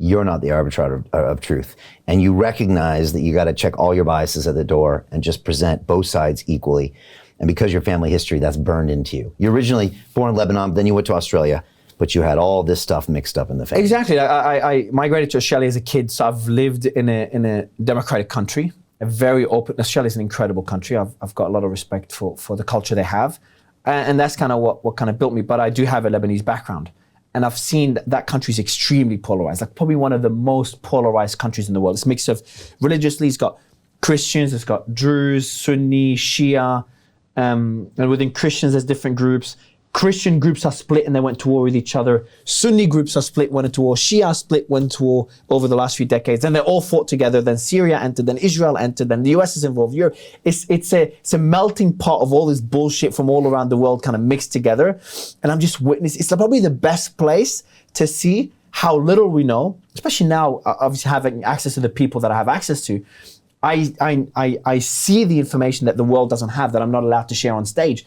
you're not the arbiter of truth. And you recognize that you got to check all your biases at the door and just present both sides equally. And because your family history, that's burned into you. You're originally born in Lebanon, then you went to Australia, but you had all this stuff mixed up in the family. Exactly. I migrated to Australia as a kid, so I've lived in a democratic country, a very open. Australia is an incredible country. I've got a lot of respect for the culture they have, and that's kind of what kind of built me. But I do have a Lebanese background, and I've seen that country is extremely polarized, like probably one of the most polarized countries in the world. It's a mix of religiously, it's got Christians, it's got Druze, Sunni, Shia, and within Christians there's different groups. Christian groups are split and they went to war with each other. Sunni groups are split, went into war. Shia split, went to war over the last few decades. Then they all fought together. Then Syria entered, then Israel entered, then the US is involved. Europe. It's a melting pot of all this bullshit from all around the world kind of mixed together. And I'm just witnessing, it's probably the best place to see how little we know, especially now, obviously having access to the people that I have access to. I see the information that the world doesn't have, that I'm not allowed to share on stage.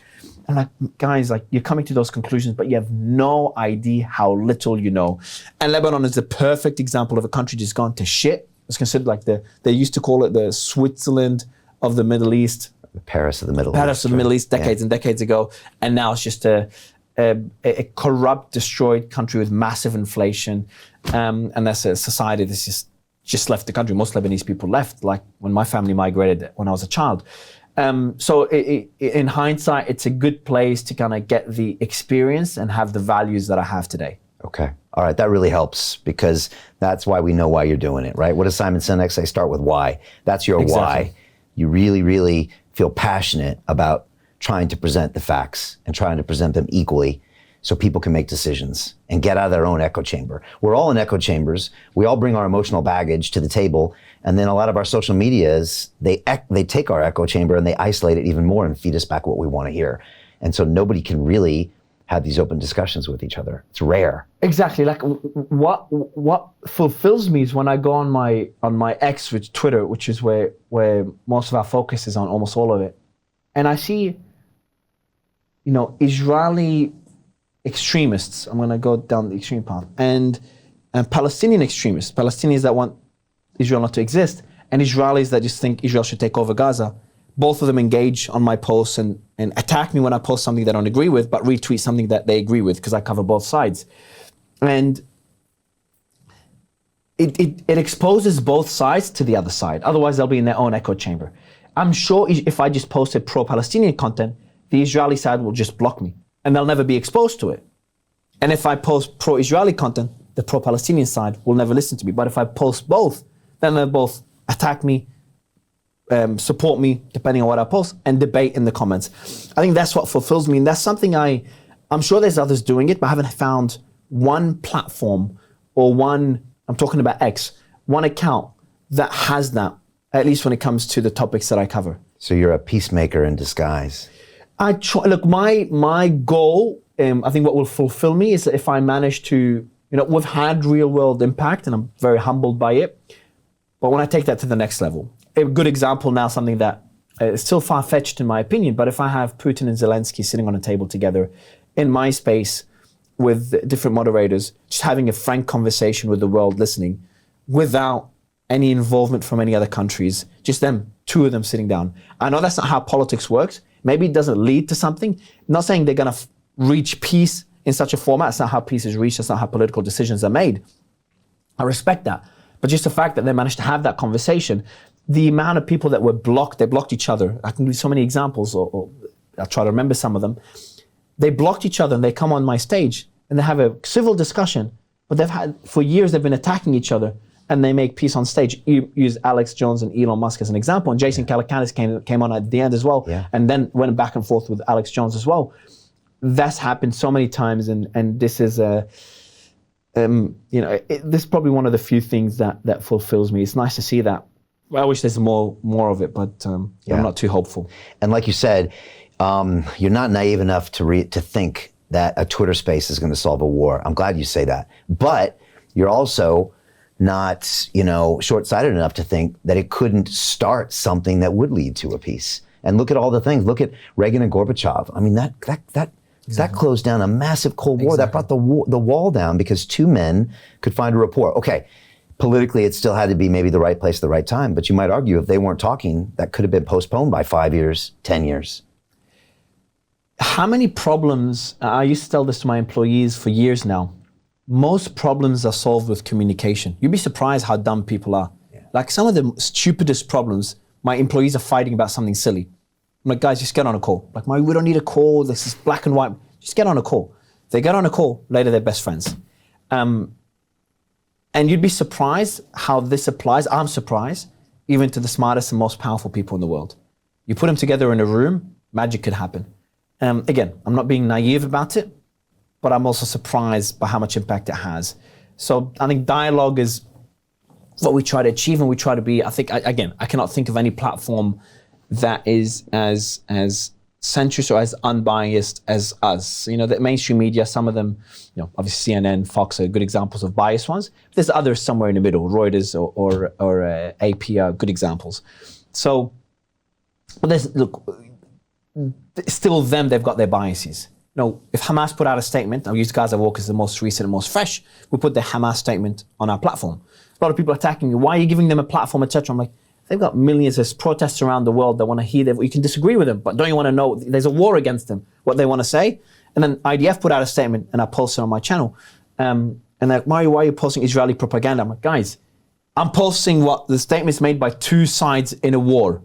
I'm like, guys, like you're coming to those conclusions, but you have no idea how little you know. And Lebanon is the perfect example of a country just gone to shit. It's considered like they used to call it the Switzerland of the Middle East. The Paris of the Middle East. Paris of the Middle East, decades and decades ago. And now it's just a corrupt, destroyed country with massive inflation. And that's a society that's just left the country. Most Lebanese people left, like when my family migrated when I was a child. So in hindsight, it's a good place to kind of get the experience and have the values that I have today. Okay. All right. That really helps because that's why we know why you're doing it, right? What does Simon Sinek say? Start with why. That's your why. You really, really feel passionate about trying to present the facts and trying to present them equally so people can make decisions and get out of their own echo chamber. We're all in echo chambers. We all bring our emotional baggage to the table. And then a lot of our social medias, they take our echo chamber and they isolate it even more and feed us back what we want to hear. And so nobody can really have these open discussions with each other. It's rare. Exactly. Like what fulfills me is when I go on my X, which Twitter, which is where most of our focus is on, almost all of it. And I see, Israeli extremists, I'm going to go down the extreme path, and Palestinian extremists, Palestinians that want Israel not to exist, and Israelis that just think Israel should take over Gaza. Both of them engage on my posts and attack me when I post something they don't agree with, but retweet something that they agree with because I cover both sides. And it exposes both sides to the other side. Otherwise, they'll be in their own echo chamber. I'm sure if I just posted pro-Palestinian content, the Israeli side will just block me and they'll never be exposed to it. And if I post pro-Israeli content, the pro-Palestinian side will never listen to me. But if I post both, then they'll both attack me, support me, depending on what I post, and debate in the comments. I think that's what fulfills me. And that's something I'm sure there's others doing it, but I haven't found one platform or I'm talking about X, one account that has that, at least when it comes to the topics that I cover. So you're a peacemaker in disguise. I try. Look, my goal, I think what will fulfill me is that if I manage to, we've had real world impact and I'm very humbled by it. But when I take that to the next level, a good example now, something that is still far-fetched in my opinion, but if I have Putin and Zelensky sitting on a table together in my space with different moderators, just having a frank conversation with the world listening without any involvement from any other countries, just them, two of them sitting down. I know that's not how politics works. Maybe it doesn't lead to something. I'm not saying they're going to reach peace in such a format. That's not how peace is reached. That's not how political decisions are made. I respect that. But just the fact that they managed to have that conversation, the amount of people that were blocked, they blocked each other. I can give you so many examples, or I'll try to remember some of them. They blocked each other and they come on my stage and they have a civil discussion, but for years they've been attacking each other and they make peace on stage. You use Alex Jones and Elon Musk as an example, and Jason Calacanis came on at the end as well, and then went back and forth with Alex Jones as well. That's happened so many times, and this is this is probably one of the few things that fulfills me. It's nice to see that. I wish there's more of it, but I'm not too hopeful. And like you said, you're not naive enough to think that a Twitter space is going to solve a war. I'm glad you say that. But you're also not, short-sighted enough to think that it couldn't start something that would lead to a peace. And look at all the things. Look at Reagan and Gorbachev. I mean, that closed down a massive Cold War. That brought the wall down because two men could find a rapport. Okay, politically, it still had to be maybe the right place at the right time. But you might argue if they weren't talking, that could have been postponed by 5 years, 10 years. How many problems, I used to tell this to my employees for years now, most problems are solved with communication. You'd be surprised how dumb people are. Yeah. Like some of the stupidest problems, my employees are fighting about something silly. I'm like, guys, just get on a call. Like, we don't need a call, this is black and white. Just get on a call. They get on a call, later they're best friends. And you'd be surprised how this applies, I'm surprised, even to the smartest and most powerful people in the world. You put them together in a room, magic could happen. Again, I'm not being naive about it, but I'm also surprised by how much impact it has. So I think dialogue is what we try to achieve, and we try to be, I think, again, I cannot think of any platform that is as centrist or as unbiased as us. The mainstream media, some of them, obviously CNN, Fox are good examples of biased ones. There's others somewhere in the middle, Reuters or AP are good examples. So, but still them, they've got their biases. If Hamas put out a statement, I'll use Gaza Walk as the most recent and most fresh, we put the Hamas statement on our platform. A lot of people are attacking me, why are you giving them a platform, etc. I'm like, they've got millions of protests around the world that want to hear them. You can disagree with them, but don't you want to know there's a war against them, what they want to say? And then IDF put out a statement and I posted on my channel. And they're like, Mario, why are you posting Israeli propaganda? I'm like, guys, I'm posting what the statements made by two sides in a war.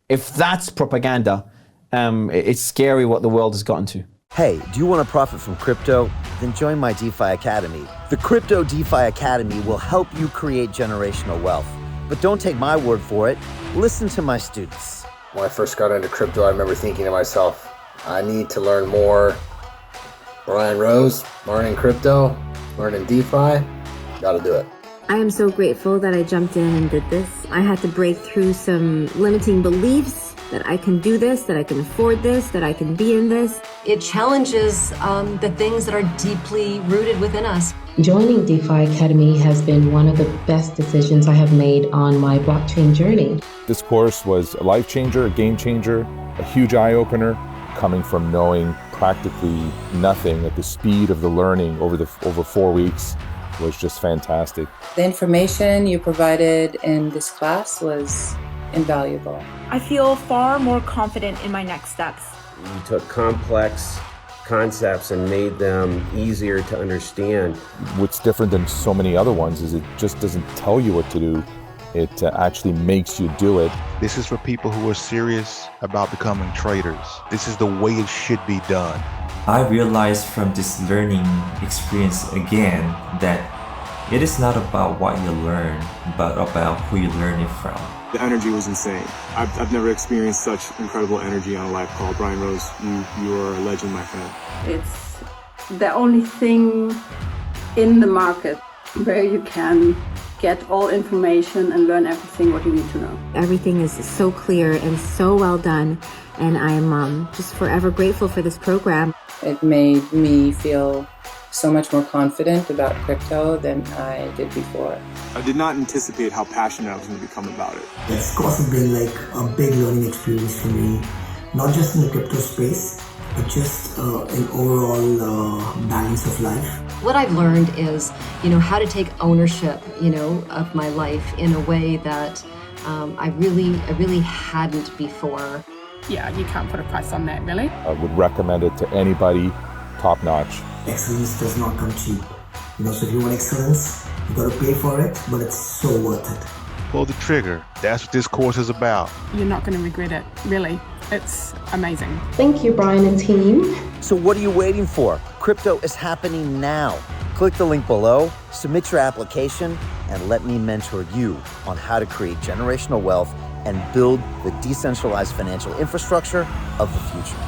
If that's propaganda, it's scary what the world has gotten to. Hey, do you want to profit from crypto? Then join my DeFi Academy. The Crypto DeFi Academy will help you create generational wealth. But don't take my word for it. Listen to my students. When I first got into crypto, I remember thinking to myself, I need to learn more. Brian Rose, learning crypto, learning DeFi, gotta do it. I am so grateful that I jumped in and did this. I had to break through some limiting beliefs that I can do this, that I can afford this, that I can be in this. It challenges the things that are deeply rooted within us. Joining DeFi Academy has been one of the best decisions I have made on my blockchain journey. This course was a life changer, a game changer, a huge eye-opener, coming from knowing practically nothing at the speed of the learning over 4 weeks was just fantastic. The information you provided in this class was invaluable. I feel far more confident in my next steps. You took complex concepts and made them easier to understand. What's different than so many other ones is it just doesn't tell you what to do. It actually makes you do it. This is for people who are serious about becoming traders. This is the way it should be done. I realized from this learning experience again that it is not about what you learn, but about who you learn it from. The energy was insane. I've never experienced such incredible energy on a live call. Brian Rose, you are a legend, my friend. It's the only thing in the market where you can get all information and learn everything what you need to know. Everything is so clear and so well done, and I'm just forever grateful for this program. It made me feel so much more confident about crypto than I did before. I did not anticipate how passionate I was going to become about it. It's of course been like a big learning experience for me, not just in the crypto space, but just in overall balance of life. What I've learned is, how to take ownership, of my life in a way that I really hadn't before. Yeah, you can't put a price on that, really. I would recommend it to anybody, top notch. Excellence does not come cheap. So if you want excellence, you gotta pay for it, but it's so worth it. Pull the trigger. That's what this course is about. You're not going to regret it, really. It's amazing. Thank you, Brian and team. So what are you waiting for? Crypto is happening now. Click the link below, submit your application, and let me mentor you on how to create generational wealth and build the decentralized financial infrastructure of the future.